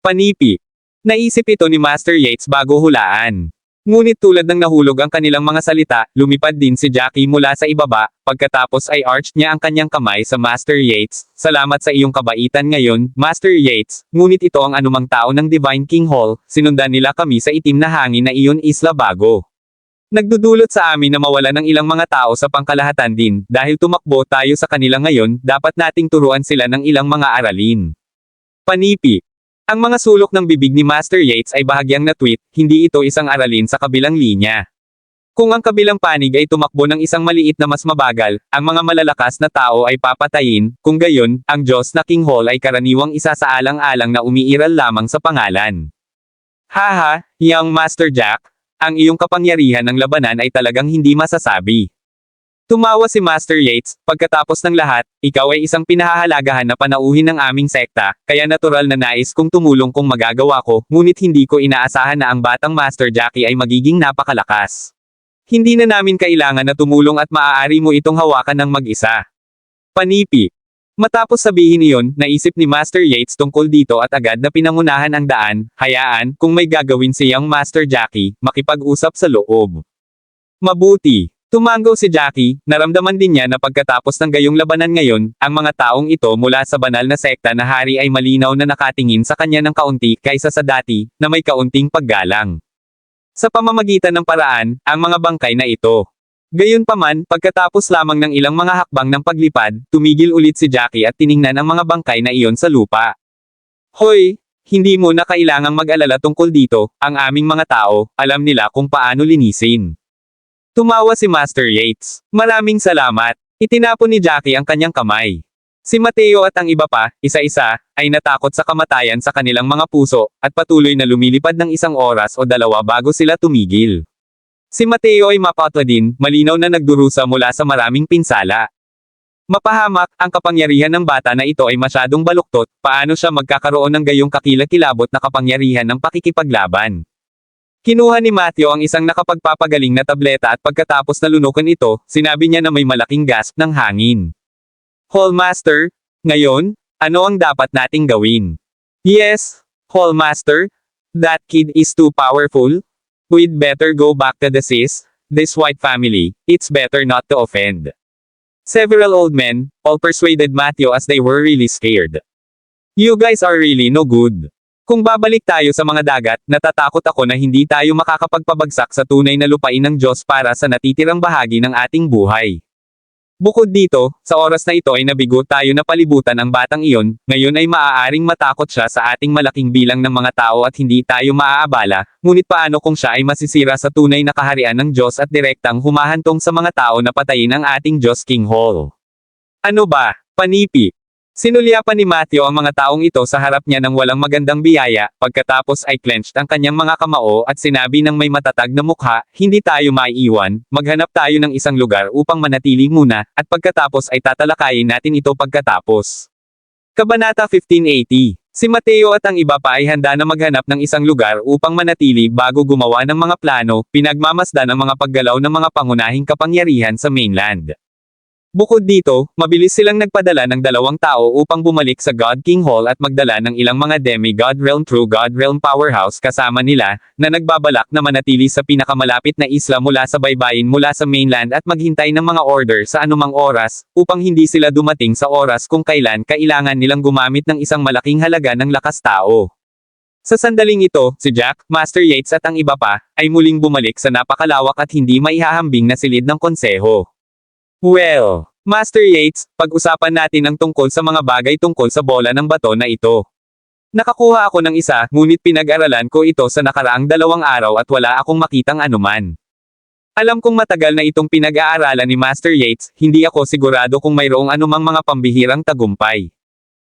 Panipi. Naisip ito ni Master Yates bago hulaan. Ngunit tulad ng nahulog ang kanilang mga salita, lumipad din si Jackie mula sa ibaba, pagkatapos ay arched niya ang kanyang kamay sa Master Yates. Salamat sa iyong kabaitan ngayon, Master Yates, ngunit ito ang anumang tao ng Divine King Hall, sinundan nila kami sa itim na hangin na iyon Isla Bago. Nagdudulot sa amin na mawala ng ilang mga tao sa pangkalahatan din, dahil tumakbo tayo sa kanila ngayon, dapat nating turuan sila ng ilang mga aralin. Panipi. Ang mga sulok ng bibig ni Master Yates ay bahagyang na-tweet, hindi ito isang aralin sa kabilang linya. Kung ang kabilang panig ay tumakbo ng isang maliit na mas mabagal, ang mga malalakas na tao ay papatayin, kung gayon, ang Diyos na King Hall ay karaniwang isa sa alang-alang na umiiral lamang sa pangalan. Haha, young Master Jack, ang iyong kapangyarihan ng labanan ay talagang hindi masasabi. Tumawa si Master Yates, pagkatapos ng lahat, ikaw ay isang pinahahalagahan na panauhin ng aming sekta, kaya natural na nais kong tumulong kung magagawa ko, ngunit hindi ko inaasahan na ang batang Master Jackie ay magiging napakalakas. Hindi na namin kailangan na tumulong at maaari mo itong hawakan ng mag-isa. Panipi. Matapos sabihin iyon, naisip ni Master Yates tungkol dito at agad na pinangunahan ang daan, hayaan, kung may gagawin siyang Master Jackie, makipag-usap sa loob. Mabuti. Tumango si Jackie, naramdaman din niya na pagkatapos ng gayong labanan ngayon, ang mga taong ito mula sa banal na sekta na hari ay malinaw na nakatingin sa kanya ng kaunti kaysa sa dati, na may kaunting paggalang. Sa pamamagitan ng paraan, ang mga bangkay na ito. Gayunpaman, pagkatapos lamang ng ilang mga hakbang ng paglipad, tumigil ulit si Jackie at tiningnan ang mga bangkay na iyon sa lupa. Hoy! Hindi mo na kailangang mag-alala tungkol dito, ang aming mga tao, alam nila kung paano linisin. Tumawa si Master Yates. Maraming salamat. Itinapon ni Jackie ang kanyang kamay. Si Mateo at ang iba pa, isa-isa, ay natakot sa kamatayan sa kanilang mga puso, at patuloy na lumilipad ng 1 oras o 2 bago sila tumigil. Si Mateo ay mapatwa din, malinaw na nagdurusa mula sa maraming pinsala. Mapahamak, ang kapangyarihan ng bata na ito ay masyadong baluktot, paano siya magkakaroon ng gayong kakilakilabot na kapangyarihan ng pakikipaglaban. Kinuha ni Matthew ang isang nakapagpapagaling na tableta at pagkatapos na lunukan ito, sinabi niya na may malaking gasp ng hangin. Hallmaster, ngayon, ano ang dapat nating gawin? Yes, Hallmaster, that kid is too powerful. We'd better go back to this White Family, it's better not to offend. Several old men, all persuaded Matthew as they were really scared. You guys are really no good. Kung babalik tayo sa mga dagat, natatakot ako na hindi tayo makakapagpabagsak sa tunay na lupain ng Diyos para sa natitirang bahagi ng ating buhay. Bukod dito, sa oras na ito ay nabigo tayo na palibutan ang batang iyon, ngayon ay maaaring matakot siya sa ating malaking bilang ng mga tao at hindi tayo maaabala, ngunit paano kung siya ay masisira sa tunay na kaharian ng Diyos at direktang humahantong sa mga tao na patayin ang ating Diyos King Hall? Ano ba, panipi? Sinulyapan ni Matthew ang mga taong ito sa harap niya ng walang magandang biyaya, pagkatapos ay clenched ang kanyang mga kamao at sinabi ng may matatag na mukha, hindi tayo maiiwan, maghanap tayo ng isang lugar upang manatili muna, at pagkatapos ay tatalakayin natin ito pagkatapos. Kabanata 1580. Si Mateo at ang iba pa ay handa na maghanap ng isang lugar upang manatili bago gumawa ng mga plano, pinagmamasdan ang mga paggalaw ng mga pangunahing kapangyarihan sa mainland. Bukod dito, mabilis silang nagpadala ng 2 tao upang bumalik sa God King Hall at magdala ng ilang mga Demigod Realm True God Realm Powerhouse kasama nila, na nagbabalak na manatili sa pinakamalapit na isla mula sa baybayin mula sa mainland at maghintay ng mga order sa anumang oras, upang hindi sila dumating sa oras kung kailan kailangan nilang gumamit ng isang malaking halaga ng lakas tao. Sa sandaling ito, si Jack, Master Yates at ang iba pa, ay muling bumalik sa napakalawak at hindi maihahambing na silid ng konseho. Well, Master Yates, pag-usapan natin ang tungkol sa mga bagay tungkol sa bola ng bato na ito. Nakakuha ako ng isa, ngunit pinag-aralan ko ito sa nakaraang 2 araw at wala akong makitang anuman. Alam kong matagal na itong pinag-aaralan ni Master Yates, hindi ako sigurado kung mayroong anumang mga pambihirang tagumpay.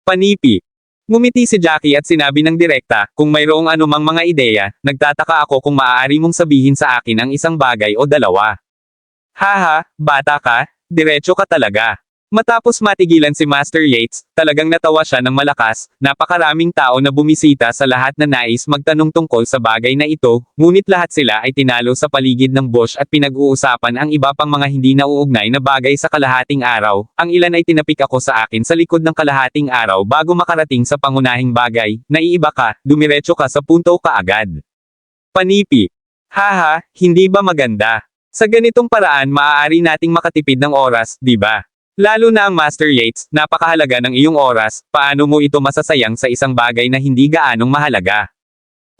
Panipi. Ngumiti si Jackie at sinabi ng direkta, kung mayroong anumang mga ideya, nagtataka ako kung maaari mong sabihin sa akin ang isang bagay o 2. Haha, bata ka, diretso ka talaga. Matapos matigilan si Master Yates, talagang natawa siya ng malakas, napakaraming tao na bumisita sa lahat na nais magtanong tungkol sa bagay na ito, ngunit lahat sila ay tinalo sa paligid ng bush at pinag-uusapan ang iba pang mga hindi nauugnay na bagay sa kalahating araw, ang ilan ay tinapik ako sa akin sa likod ng kalahating araw bago makarating sa pangunahing bagay, naiiba ka, dumiretso ka sa punto kaagad. Panipi. Haha, hindi ba maganda? Sa ganitong paraan maaari nating makatipid ng oras, di ba? Lalo na ang Master Yates, napakahalaga ng iyong oras, paano mo ito masasayang sa isang bagay na hindi gaanong mahalaga?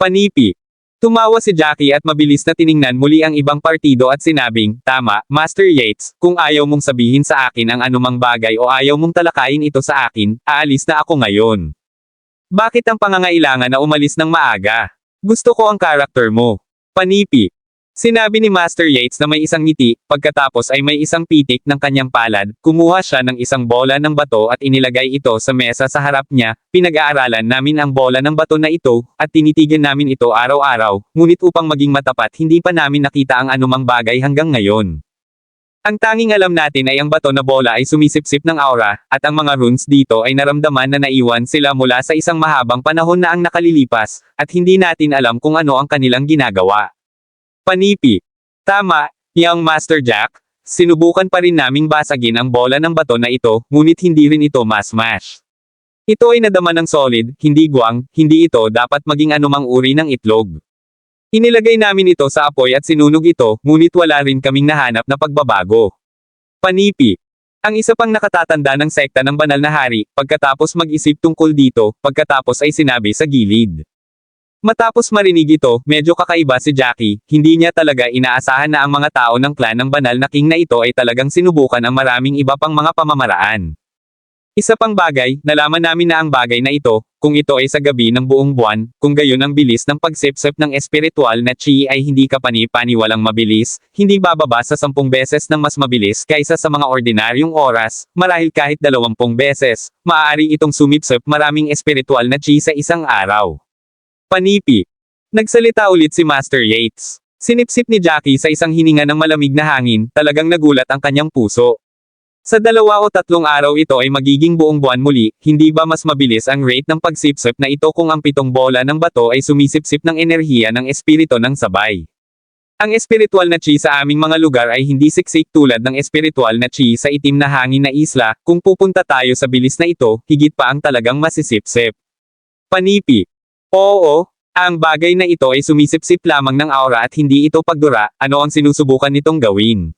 Panipi. Tumawa si Jackie at mabilis na tiningnan muli ang ibang partido at sinabing, tama, Master Yates, kung ayaw mong sabihin sa akin ang anumang bagay o ayaw mong talakayin ito sa akin, aalis na ako ngayon. Bakit ang pangangailangan na umalis ng maaga? Gusto ko ang karakter mo. Panipi. Sinabi ni Master Yates na may isang ngiti, pagkatapos ay may isang pitik ng kanyang palad, kumuha siya ng isang bola ng bato at inilagay ito sa mesa sa harap niya, pinag-aaralan namin ang bola ng bato na ito, at tinitigan namin ito araw-araw, ngunit upang maging matapat hindi pa namin nakita ang anumang bagay hanggang ngayon. Ang tanging alam natin ay ang bato na bola ay sumisipsip ng aura, at ang mga runes dito ay naramdaman na naiwan sila mula sa isang mahabang panahon na ang nakalilipas, at hindi natin alam kung ano ang kanilang ginagawa. Panipi. Tama, young Master Jack, sinubukan pa rin naming basagin ang bola ng bato na ito, ngunit hindi rin ito mas-smash. Ito ay nadama ng solid, hindi guwang, hindi ito dapat maging anumang uri ng itlog. Inilagay namin ito sa apoy at sinunog ito, ngunit wala rin kaming nahanap na pagbabago. Panipi. Ang isa pang nakatatanda ng sekta ng banal na hari, pagkatapos mag-isip tungkol dito, pagkatapos ay sinabi sa gilid. Matapos marinig ito, medyo kakaiba si Jackie, hindi niya talaga inaasahan na ang mga tao ng clan ng banal na king na ito ay talagang sinubukan ang maraming iba pang mga pamamaraan. Isa pang bagay, nalaman namin na ang bagay na ito, kung ito ay sa gabi ng buong buwan, kung gayon ang bilis ng pagsipsip ng espiritual na chi ay hindi kapani-paniwalang mabilis, hindi bababa sa 10 beses ng mas mabilis kaysa sa mga ordinaryong oras, marahil kahit 20 beses, maaari itong sumipsip maraming espiritual na chi sa isang araw. Panipi. Nagsalita ulit si Master Yates. Sinipsip ni Jackie sa isang hininga ng malamig na hangin, talagang nagulat ang kanyang puso. Sa 2 o 3 araw ito ay magiging buong buwan muli, hindi ba mas mabilis ang rate ng pagsipsip na ito kung ang 7 bola ng bato ay sumisipsip ng enerhiya ng espiritu ng sabay? Ang espiritual na chi sa aming mga lugar ay hindi siksik tulad ng espiritual na chi sa itim na hangin na isla, kung pupunta tayo sa bilis na ito, higit pa ang talagang masisipsip. Panipi. Oo, ang bagay na ito ay sumisipsip lamang ng aura at hindi ito pagdura, ano ang sinusubukan nitong gawin?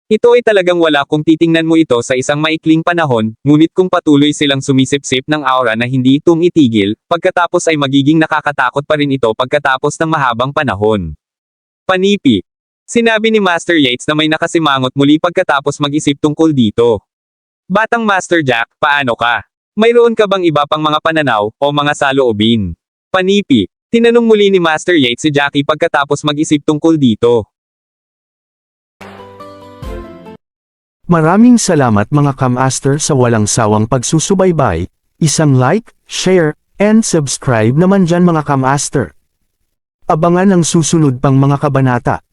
Ito ay talagang wala kung titingnan mo ito sa isang maikling panahon, ngunit kung patuloy silang sumisipsip ng aura na hindi tumitigil, pagkatapos ay magiging nakakatakot pa rin ito pagkatapos ng mahabang panahon. Panipi. Sinabi ni Master Yates na may nakasimangot muli pagkatapos mag-isip tungkol dito. Batang Master Jack, paano ka? Mayroon ka bang iba pang mga pananaw, o mga saloobin? Panipi. Tinanong muli ni Master Yates si Jackie pagkatapos mag-isip tungkol dito. Maraming salamat mga ka-master sa walang sawang pagsusubaybay, isang like, share, and subscribe naman dyan mga ka-master. Abangan ang susunod pang mga kabanata.